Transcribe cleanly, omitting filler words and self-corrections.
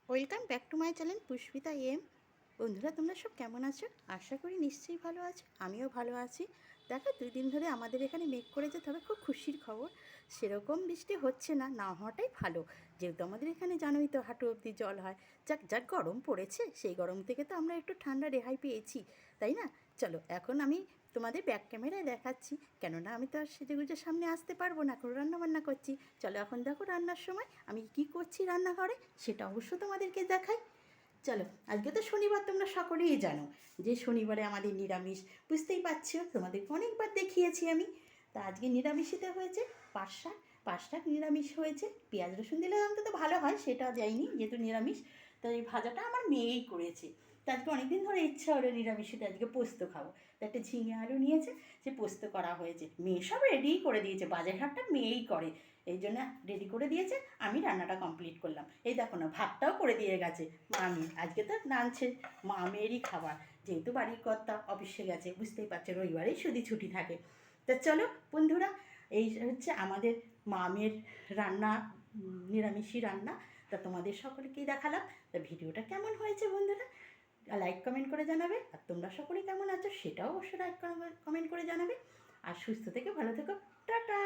Welcome back to my channel Pushpita M. বন্ধুরা, তোমরা সব কেমন আছো? আশা করি নিশ্চয়ই ভালো আছো, আমিও ভালো আছি। দেখো, 2 দিন ধরে আমাদের এখানে মেঘ করেছে, তবে খুব খুশির খবর, সেরকম বৃষ্টি হচ্ছে না, না হওয়াটাই ভালো। যেহেতু আমাদের এখানে জানোই তো, হাঁটু অবধি জল হয়। যাক যাক, গরম পড়েছে, সেই গরম থেকে তো আমরা একটু ঠান্ডা রেহাই পেয়েছি, তাই না? চলো, এখন আমি তোমাদের ব্যাক ক্যামেরায় দেখাচ্ছি, কেননা আমি তো আর সেজেগুজের সামনে আসতে পারবো না, এখন রান্নাবান্না করছি। চলো, এখন দেখো রান্নার সময় আমি কি করছি রান্নাঘরে, সেটা অবশ্য তোমাদেরকে দেখাই। চলো, আজকে তো শনিবার, তোমরা সকলেই জানো যে শনিবারে আমাদের নিরামিষ। বুঝতেই পারছো, তোমাদেরকে অনেকবার দেখিয়েছি আমি। তা আজকে নিরামিষিতে হয়েছে পাঁচ শাক। পাঁচ শাক নিরামিষ হয়েছে, পেঁয়াজ রসুন দিলে অন্তত ভালো হয়, সেটা যায়নি যেহেতু নিরামিষ। তো এই ভাজাটা আমার মেয়েই করেছে। তো আজকে অনেকদিন ধরে ইচ্ছা হলো নিরামিষিতে আজকে পোস্ত খাবো। তো একটা ঝিঙে আলু নিয়েছে, সে পোস্ত করা হয়েছে, মেয়ে সব রেডিই করে দিয়েছে, বাজার ঘাটটা মেয়েই করে, এই জন্য রেডি করে দিয়েছে। আমি রান্নাটা কমপ্লিট করলাম। এই দেখো না, ভাতটাও করে দিয়ে গেছে মামি, আজকে তো রাঁধছে মা মেয়েরই খাবার, যেহেতু বাড়ির কর্তা অফিসে গেছে, বুঝতেই পারছো রবিবারেই শুধু ছুটি থাকে। তা চলো বন্ধুরা, এই হচ্ছে আমাদের মামের রান্না, নিরামিষই রান্না। তা তোমাদের সকলকেই দেখালাম। তা ভিডিওটা কেমন হয়েছে বন্ধুরা, লাইক কমেন্ট করে জানাবে। আর তোমরা সকলেই কেমন আছো সেটাও অবশ্যই লাইক কমেন্ট করে জানাবে। আর সুস্থ থেকে ভালো থেকো। টাটা।